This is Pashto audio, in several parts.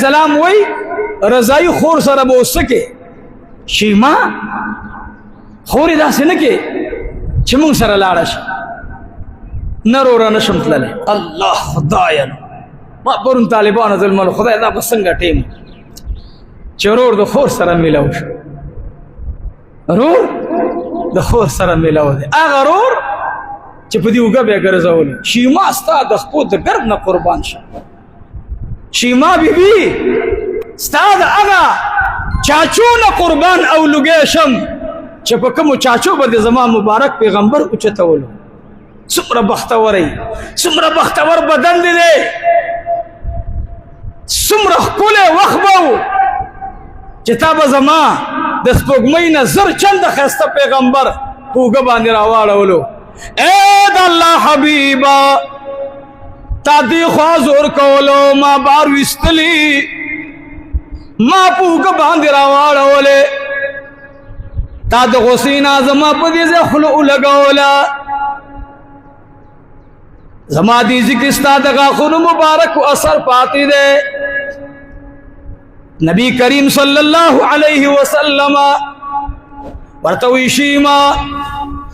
السلام وی رضای خور سره به وسکه شیما خورې داسې نه کې چې موږ سره لاړه شي نه روره نشم تللی الله خدایه ما پرون طالبانو ظلملو خدای دا به څنګه ټیم چې رور د خور سره میلاو شو رور د خور سره میلاو دی هغه رور چې په دې اوږه بیا ګرځولو شیما ستا د خپو د ګرد نه قربان شه شیما بیبي ستا د هغه چاچو نه قربان او لوګی شم چې په کومو چاچو به د زما مبارک پیغمبر اوچتولو څومره بختوری څومره بختور بدن دی څومره ښکلی وخت به و چې تا به زما د سپوږمۍ نه زر چنده ښایسته پیغمبر په اوږه باندې راواړولو ای د الله حبیبه تا دې خوا زور کولو ما بار ویستلی ما په اوږه باندې راواړولې تا د غوسې نه زما په دې ځای خوله ولګوله زما دې ذکر ستا د غاښونو مبارک اثر پاتې دی نبی کریم صلی الله علیه وسلم ورته وی شیما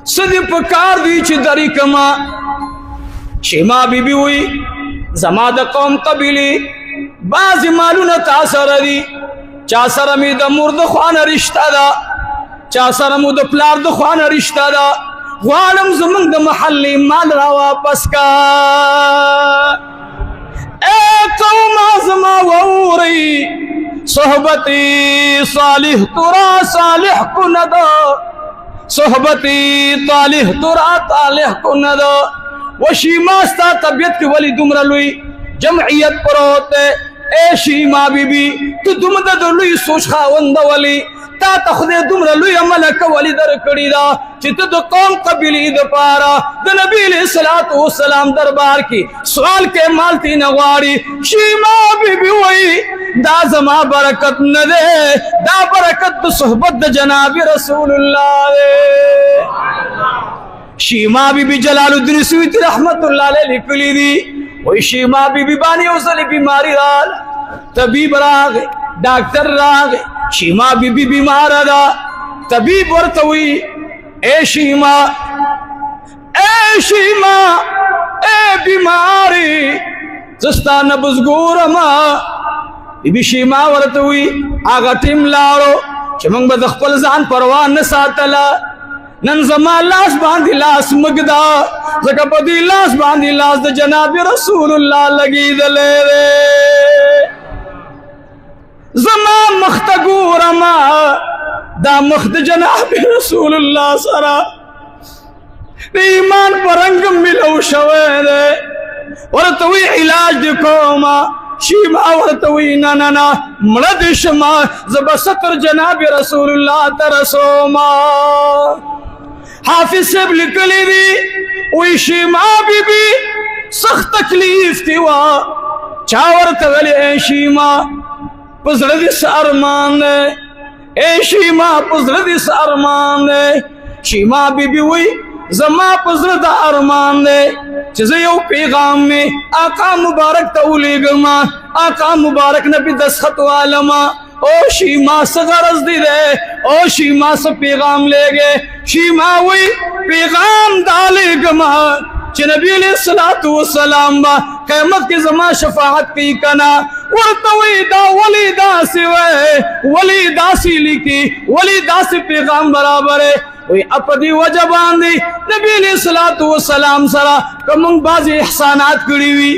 څه دې په کار دی چې درې کما شیما بیبي وی زما د قوم قبیلې بعضې مالونه تا سره دي چا سره مې د مور د خوا نه رشته ده چا سره مو د پلار د خوا نه رشته ده غواړم زمونږ د محلې مال را واپس کا اے قومه زما واورئ صحبتي صالح ترا صالح کند صحبتي طالح ترا طالح کند و شیما ستا طبیعت کې ولې دومره لوی جمعیت پروت اے شیما بیبي تو دومره د لوی سوچ خاونده ولې تا ته خدای دومره لوی ملکه ولې درکړې ده چې ته د قوم قبیلې دپاره د نبي علیه الصلاة والسلام دربار کې سوال کې مال تې نه غواړي شیما بیبي وایي دا زما برکت نه دی دا برکت د صحبت د جناب رسول الله دی شیما بیبي جلال الدین سیوطي رحمت الله علیه لیکلي دي وایي شیما بیبي باندې یو ځلې بیماري راغله طبیب راغی ډاکټر راغی شیما بیبي بیماره ده طبیب ورته وی اے شیما اے بیماری زستا نبض ګورما بیبي شیما ورته وی هغه ټیم لاړو چې موږ به د خپل ځان پروا نه ساتله نن زما لاس باندې لاس مږدا ځکه په دې لاس باندې لاس د جناب رسول الله لګېدلی دی زما مخته ګورما دا مخ د جناب رسول الله سره د ایمان په رنګ ملو شوی دی ورته وی علاج دې کومه شیما ورته وی نه نه نه مړه دې شمه زه به ستر جناب رسول الله ته رسومه حافظ صاحب لیکلی دي وی شیما بیبي سخت تکلیف کې وه چا ورته ویلې اے شیما په زړه دې څه ارمان دی اے شیما په زړه دې څه ارمان دی شیما بیبي وی زما په زړه دا ارمان دی چې زه یو پیغام مې آقا مبارک ته ولیږم آقا مبارک نه پې دستخط والما او شیما څه غرض دی او شیما څه پیغام لیږې شیما وی پیغام دا لیږم چې نبی علیہ الصلوۃ والسلام با قیامت کې زما شفاعت کوي کنا ورته وی دا ولی داسې وی ولی داسې لیکي ولی داسې پیغام برابر وی اپدی وجه باندې نبی علیہ الصلوۃ والسلام سره کوم بعض احسانات کړی وی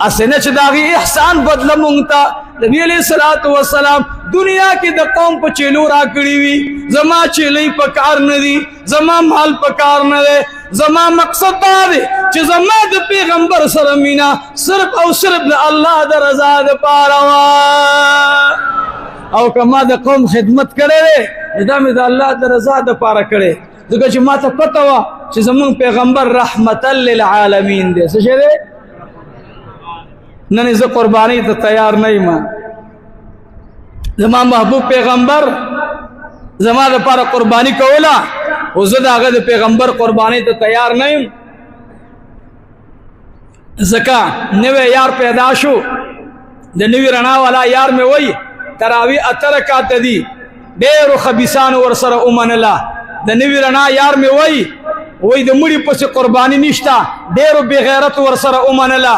اسنه چې داغي احسان بدله مونږ ته نبی علیہ الصلوۃ والسلام دنیا کې د قوم په چیلو را کړی وی زما چیلې په کار نه دي زما مال په کار نه دی زما مقصد دا دی چې زما د پیغمبر سره مینا صرف او صرف د الله د رضا دپاره وه او که ما د قوم خدمت کړی دی دا مې د الله د رضا دپاره کړی ځکه چې ما ته پته وه چې زمونږ پیغمبر رحمتا للعالمین دی څه شی دی نن زه قربانۍ ته تیار نه یم زما محبوب پیغمبر زما دپاره قرباني کوله خو زه د هغه د پیغمبر قربانۍ ته تیار نه یم ځکه نوی یار پیدا شو د نوی رڼا والا یار مې وای تراوی اتر رکعات دي ډېرو خبيثانو ورسره ومنله د نوی رڼا یار مې وای د مړي پسې قرباني نشته ډېرو بې غیرت ورسره ومنله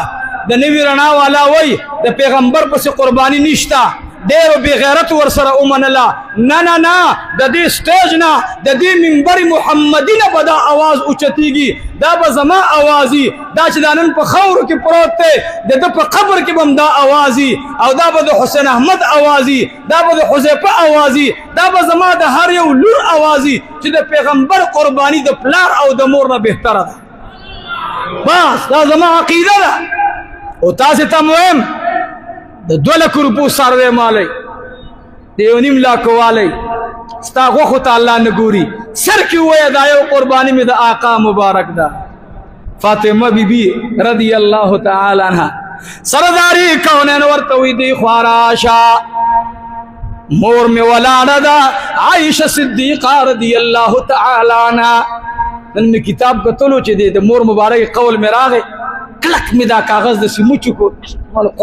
د نوی رڼا والا وای د پیغمبر پسې قرباني نشته ډېرو بې غیرت ورسره ومنله نه نه نه د دې سټیج نه د دې منبر محمدي نه به دا اواز اوچتېږي دا به زما اوازي دا چې دا نن په خاورو کې پروت دی د ده په قبر کې به هم دا اوازي او دا به د حسین احمد اوازي دا به د حذیفه اوازي دا به زما د هر یو لور اوازي چې د پیغمبر قرباني د پلار او د مور نه بهتره ده بس دا زما عقیده ده او تاسې ته مهم د 2 لک روپو څاروی مالی د 1.5 لاکو والی ستا غوښو ته الله نه ګوري سر کې ووایه دا یو قرباني مې د آقا مبارک ده فاطمه بیبي رضی الله تعالی عنها سرداری کونین ورته وی دی خوا راشه مور مې ولاړه ده عایشه صدیقه رضی الله تعالی عنها نن مې کتاب کتلو چې د مور مبارک قول مې راغی کلک مې دا کاغذ د سموچو کو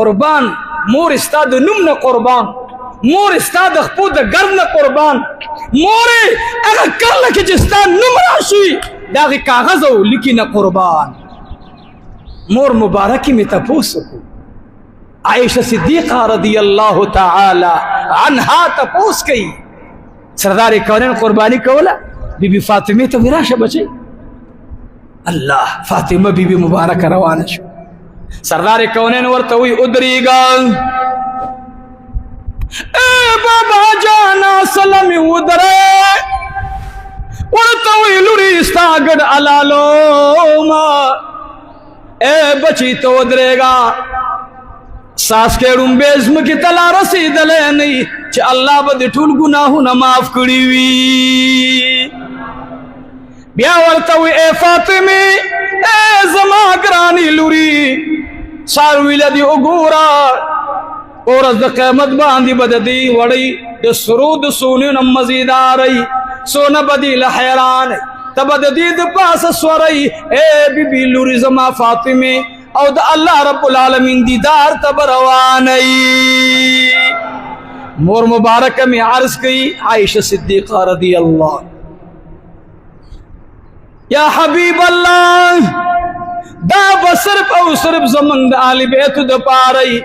قربان مور استا د نوم نه قربان مور استا د خپو د ګرد نه قربان مور هغه کله چې ستا نوم راشي دا کاغذ او لیکي نه قربان مور مبارکي مې تپوس کو عائشه صدیقه رضی الله تعالی عنها تپوس کوي سردار کونین قربانی کوله بیبي فاطمه ته راشه بچي الله فاطمه بیبي مبارک روانه شو سردار کونین ورته وی ادریګا اے بابا جانا سلام ودره ورته وی لوري ستا ګډ علالو ما اے بچی تو ودرېګا ساس کې رومبه زم کې تلا رسیدلې نه چې الله به د ټول ګناهونه معاف کړی وي بیا ورته وی اے فاطمه اے زما ګرانی لوري ساروی لدی وګورا اور د قیامت باندې بددي وړي د سرود سونو نم مزیداري سونه بدیل حیران تبددي د پاس سوري اے بیبي لوري زما فاطمه او د الله رب العالمین دیدار تبرواني مور مبارک میں عرض کی عائشہ صدیقہ رضی اللہ یا حبیب اللہ دا بصرف او صرف زمن د آل بیت د پاری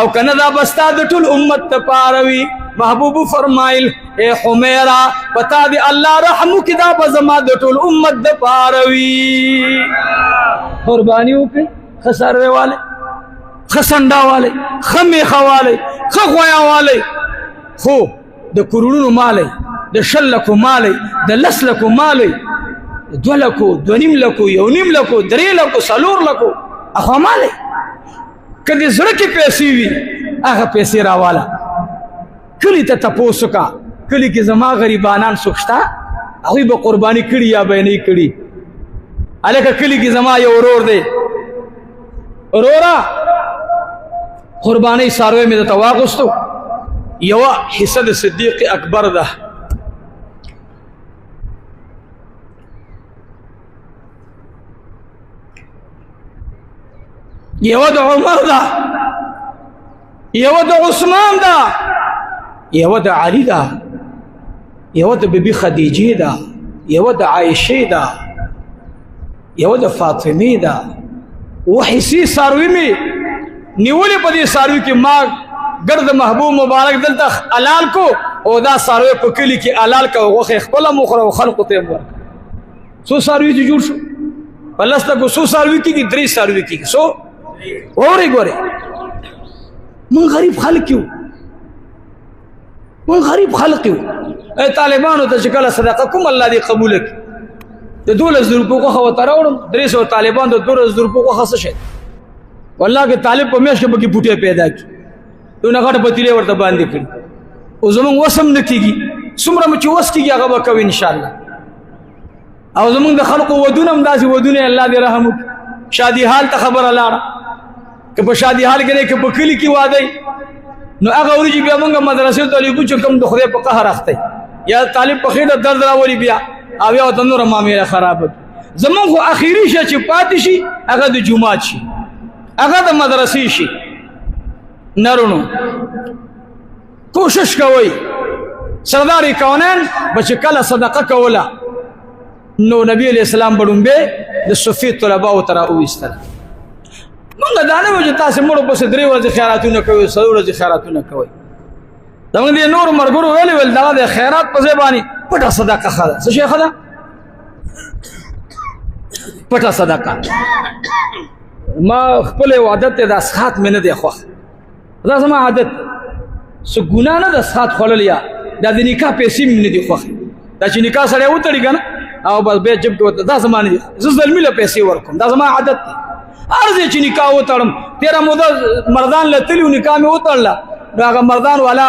او کنه دا بستا د ټول امت ته پاروي محبوب فرمایل اے حمیرا پتا دی الله رحم کی دا بزما د ټول امت د پاروي قربانی وکي خساره والے خسنډا والے خمه خوالے خغویا والے خو د کورونو مالې د شلکو مالې د لسلکو مالې 2 لکو 2.5 لکو 1.5 لکو 3 لکو 4 لکو اخو مالې کدی زړه کې پیسې وي هغه پیسې راواله کلی ته تاسو کا کلی کې زما غریبانان سوختا هغه به قرباني کړي یا به نه کړي الکه کلی کې زما یو ورور دی ورورا قرباني ساروي مې د تواغستو یو حصہ د صدیق اکبر ده یو د عمر ده یو د عثمان ده یو د علی ده یو د بیبي خدیجه ده یو د عائشه ده یو د فاطمه ده وحسی ساروی می نیولې په دې ساروی کې ما ګرد محبوب مبارک دلته حلال کو او دا ساروی په کلی کې حلال کا وخه خپل مخره او خلق ته ورک سو ساروی جوړ شو بلسته کو سو ساروی کې 3 ساروی کې سو اوري ګوره من غریب خلک یو من غریب خلق یو اے طالبانو ته شکل صدقه کوم الله دې قبول کړي د 200 روپو کو خو تراوړم 300 طالبان د 200 روپو کو خاصه شي والله کې طالب په میاشت کې پټه پیدا کی نو غټ پتیلې ورته باندې کړي او زمون وسم نکېږي څومره مچ وس کېږي هغه به کوي ان شاء الله او زمون د خلقو ودونه هم داسې ودونه الله دې رحم شادي حال ته خبر لاړه که په شادي حال کې نه کې په کلی کې واده نو هغه ورږي بیا موږ مدرسې ته لیکو چې کوم د خدای په قهر اخته یا طالب په خېله درد راولي بیا او یا د نور معاملې خراب زمون خو اخیری شي چې پاتې شي هغه د جمعات شي هغه د مدرسې شي نرونو کوشش کوي سردار کونین بچ کله صدقه کوله نو نبی علیہ السلام بډومبه د صفی طلباء تر او استل مونږ دا نه وځه تاسو مړو په درې ورځې خیراتونه کوي څلور ورځې خیراتونه کوي دا موږ نور مرګرو ویل دا د خیرات په ځبانی پټه صدقه خاله څه شي خاله پټه صدقه ما خپل عادت د اسخات مې نه دی خو دا زما عادت سو ګنا نه د اسخات خلل یا د نکاح پیسې مې نه دی خو دا چې نکاح سره وتړي کنه او بس به جب کې دا زما نه زه ظلمي له پیسې ورکوم دا زما عادت دی ارزه چې نکاح وتړم تیرا مودا مردان لتلیو نکاح مې وتړلا هغه مردان والا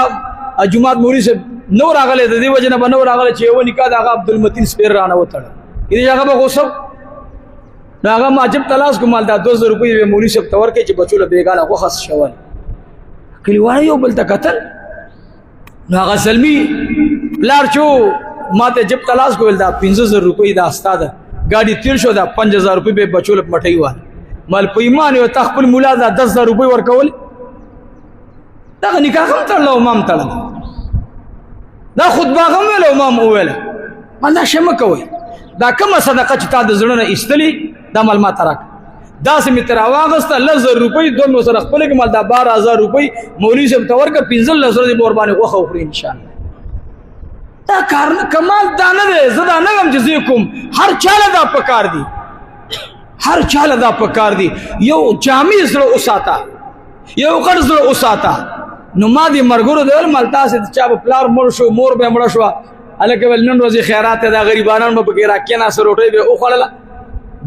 جمعات موري سے نو راغله د دې وجنه بنو راغله چې یو نکاح د هغه عبدالمتین سپیر رانه وتړ دې هغه به غوسه هغه ما جب تلاش کومال دا 2000 روپۍ به مولوی صاحب تور کې چې بچو له بیګاله غوخص شول کلیوان یو بل تکتل نو هغه سلمی لار چو ما ته جب تلاش کول دا 15000 روپۍ دا استاد گاډي تیر شو دا 5000 روپۍ به بچو له مټي وال مال په ایمان یو تخپل مولا دا 10000 روپۍ ورکول دا نکاح هم تړلو امام تړل دا خطبه هم ویل امام ویل ما شمه کوي دا کومه صدقه چې تا د زړه نه ایستلی دا مال ما ترک دا سمې تر واغسته 10000 روپۍ دوه سره خپل کې مال دا 12000 روپۍ مولوی صاحب تور کا 15000 دی قرباني غوخه وخوري ان شاء الله دا کار کمال دا نه دی زدا نه هم چې کوم هر چاله دا پکار دی هر چاله دا پکار دی یو جامع زړه اوساته یو غړ زړه اوساته نو ما دي مرګورو د مالتا سه چا په پلار مړ شو مور به مړ شو الکه ول نن ورځې خیرات دا غریبانو په کې راکې نه سره روټي به او خړل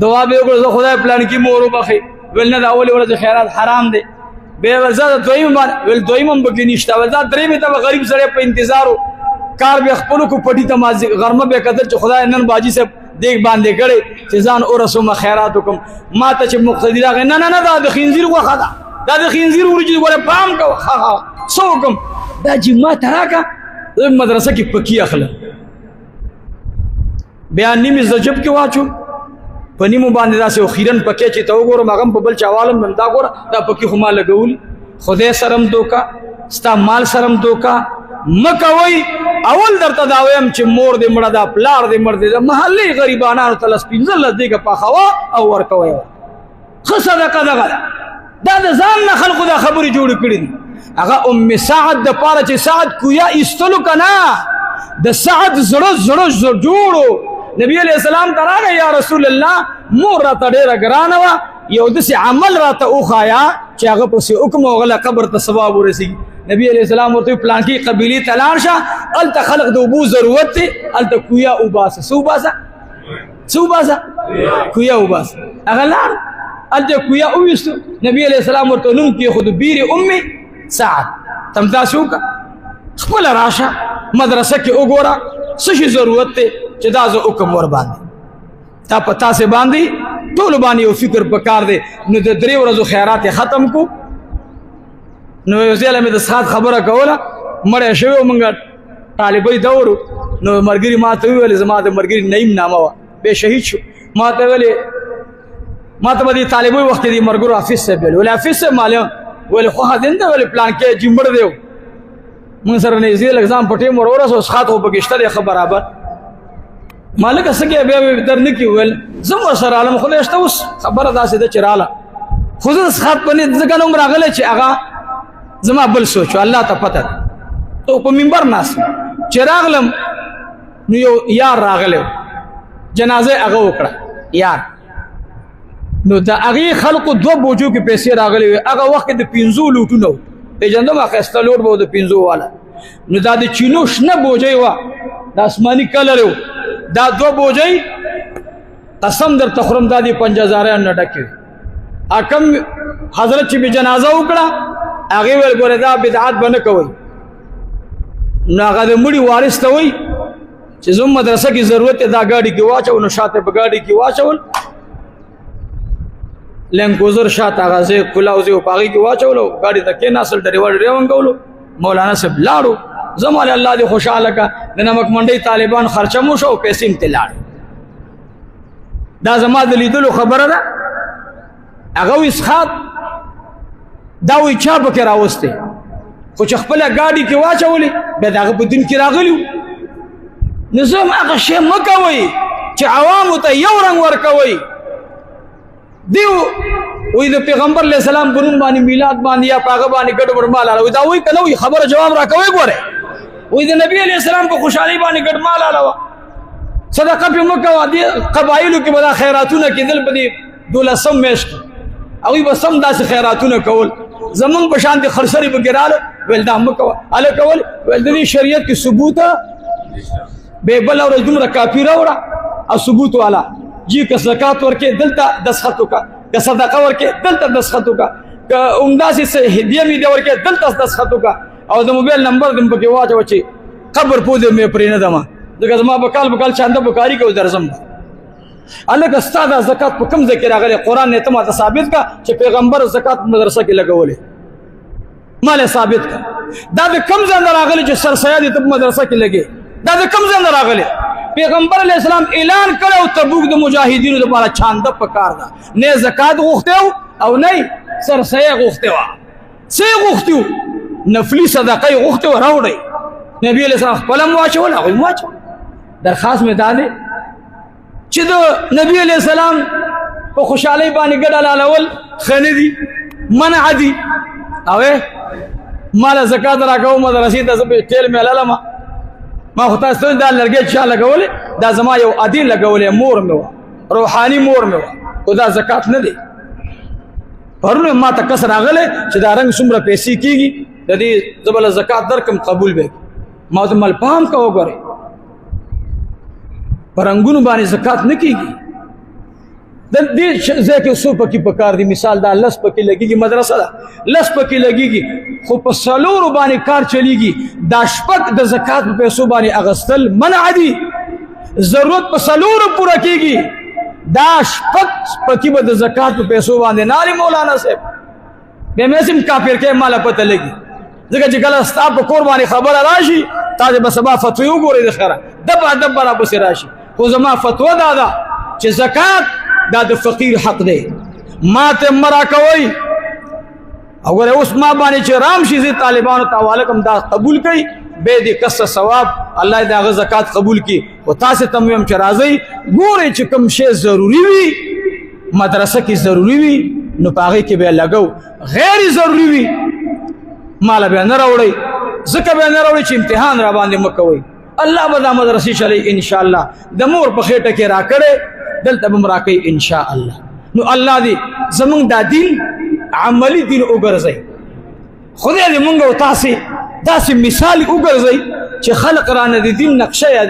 دعا به وکړه خدای پلان کې مور وبخي ول نه دا اول ورځ خیرات حرام دی به ورځ دویم ول دویم هم بګی نشته ورځ درې به ته غریب سره په انتظارو کار به خپل کو پټی ته مازی غرمه به قدر چې خدای نن باجی سه دیګ باندې کړي چې ځان او رسوم خیرات وکم ما ته چې مقتدی راغ نه نه دا د خنزیر غوخه دا د خنزیر ورجې ګوره پام کو ها سوکم دا چې ما تراکا مدرسه کې پکی اخله بیا نیمه زجب کې واچو په نیمو باندې داسې خیرن پکې چې تو ګورم هغه په بل چوالم من دا ګوره دا پکی خو ما لګول خدای سرم دوکا ستا مال سرم دوکا مکوي اول درته دا ویم چې مور دې مړه دا پلار دې مړ دې محلي غریبانو تل سپینځل دې په خوا او ورکوي خو صدقه دا د ځان نه خلقو دا خبرې جوړ کړې دي هغه ام سعد د پاره چې سعد کویا استلو کنا د سعد زړه جوړو نبی علیہ السلام تراغه یا رسول الله مور را تډه ګرانه وا یو دسي عمل را ته اوخایا چې هغه په حکم او غلا قبر ته ثواب ورسي نبی علیہ السلام ورته پلان کې قبيله تلان شه ال خلق د ابو ضرورت ته ال کویا او باسه سو باسه کویا او باسه اغلان ال کویا او یست نبی علیہ السلام ورته نوم کې خود بیر امي سعد تم تاسو کا خپل راشه مدرسه کې وګوره څه شي ضرورت ته چې دا زه حکم ور باندې تا پتا سه باندې ټول باندې یو فکر پکار دی نو د درې ورځو خیرات ختم کو نو یو ځله مې د سات خبره کوله مړ شوی مونږ طالبای دورو نو مرګری ما ته ویل زما د مرګری نیم نامه وا به شهید شو ما ته ویل ما ته دې طالبای وخت دې مرګرو حافظ سے ویل ول حافظ سے مال ول خو هدن دا ول پلان کې جمړ دیو مون سره نه زیل اگزام پټې مور اورسو سخات هو بګشته خبر برابر مالک اسکه به در نه کیول زم سره عالم خو له اوس خبره داسې د چراله خو زه سخات پنه ځکه نو راغله چې هغه زما بل سوچو الله ته پته ته په منبر ناس چراغلم نو یو یار راغله جنازه هغه وکړه یار نو دا هغه خلکو دو بوجو کې پیسې راغلي هغه وخت د 15 لوټونو په جندو ما خسته لوټ بو د 15 والا نو دا د چینو شنه بوجي وا د اسماني کلر دا دو بوجي قسم در تخرم دا دی 5000 نه ډکه اکم حضرت چې جنازه وکړه هغه ول ګوره دا بدعت بنه کوي نو هغه د مړي وارث ته وای چې زموږ مدرسه کې ضرورت دا گاډي کې واچو نو شاته په گاډي کې واچول لنګوزر شاته غازه کلاوزه او پاغي کې واچولو گاډي ته کې ناسل ډریور ډریون کولو مولانا صاحب لاړو زمال الله دې خوشاله کا د نمک منډي طالبان خرچه مو شو پیسې ته لاړ دا زما د لیدلو خبره ده هغه اسخات دا وایي چا پکې راوستی خو چې خپله ګاډي کې واچولې بیا د هغه په دین کې راغلي نو زه هم هغه شی مه کوئ چې عوامو ته یو رنګ ورکوئ دیو وایي د پیغمبر علیه السلام په نوم باندې میلاد باندې یا په هغه باندې ګډوډ مال اړوئ دا وایي که نه وایي خبره جواب راکوئ ګورئ وایي د نبي علیه السلام په خوشحالۍ باندې ګډ مال اړوه صدقه پې مه کوه دې قبایلو کې به دا خیراتونه کېدل په دې 12 میاشت کې هغوی به سم داسې خیراتونه کول زمونږ په شان د خرسرې به ګراله ویل دا مه کوه هله کول ویل د دې شریعت کې ثبوت بې بله ورځ دومره کاپي راوړه او ثبوت والا جی که زکات ورکې دلته دسخط وکړه که صدقه ورکې دلته دسخط وکړه که همداسې هدیه میدیه ورکې دلته دسخط وکړه او د موبایل نمبر دې پکې واچوه چې قبر پوزې مې پرېنږدمه ځکه زما به کال چانده بکاري کې درځم هلکه ستا دا زکات په کوم ځای کې راغلی قرآن نه ته ماته ثابت کا چې پیغمبر زکات په مدرسه کې لګولې ما له ثابت کا دا د کوم ځای نه راغلی چې سرسایه دې ته په مدرسه کې لګې دا د کوم ځای نه راغلی پیغمبر علیه السلام اعلان کړی تبوک د مجاهدینو دپاره چانده پکار ده نه زکات غوښتی او نه سرسایه غوښتی وه څه یې غوښتي وو نفلي صدقه یې غوښتې وه راوړئ نبي علیه السلام خپله هم واچول هغوی هم واچول درخواست مې دا دی چې د نبی علیه السلام په خوشحالۍ باندې ګډ حلالول ښه نه دي منع دي او ما له زکات راکوه مدرسې ته زه پې تیل مې حلالمه ما خو تاسو ته دا لرګی چا لګولې دا زما یو عادي لګولې مور مې وه روحاني مور مې وه خو دا زکات نه دی پرونه ما ته کس راغلی چې دا رنګ څومره پیسې کېږي د دې زه به له زکات درکړم قبول به ما ورته مل پام کوه ګورئ په رنګونو باندې زکات نه کېږي د دې ځای کې څو پکې پکار دي مثال دا 10 پکې لګېږي مدرسه ده 10 پکې لګېږي خو په څلورو باندې کار چلیږي دا شپږ د زکات په پیسو باندې اغوستل منع دي ضرورت په څلورو پوره کېږي دا شپږ پکې به د زکات په پیسو باندې ناري مولانا صاحب بیا مې سم کافر کې ماله پته لګي ځکه چې کله ستا په کور باندې خبره راشي تا دې به سبا فتوی وګورئ د خیره دبه راپسې راشي خو زما فتوا دا ده چې زکات دا د فقیر حق دی ما ته مه راکوئ او ګوره اوس ما باندې چې رام شي زه طالبانو ته حواله کړم دا قبول کوي بیا دې کس ثواب الله دې هغه زکات قبول کړي خو تاسې ته م ویم چې راځئ ګورئ چې کوم شی ضروري وي مدرسه کې ضروري وي نو په هغې کې بیا لګو غیر ضروري وي ماله بیا نه راوړئ ځکه بیا نه راوړئ چې امتحان را باندې مه کوئ الله به دا مدرسې چلی انشاءالله د مور په خېټه کې راکړی دلته به م راکوي انشاءالله نو الله دې زمونږ دا دین عملی دین وګرځئ خدای دې مونږ او تاسې داسې مثال وګرځئ چې خلق رانه د دین نقشه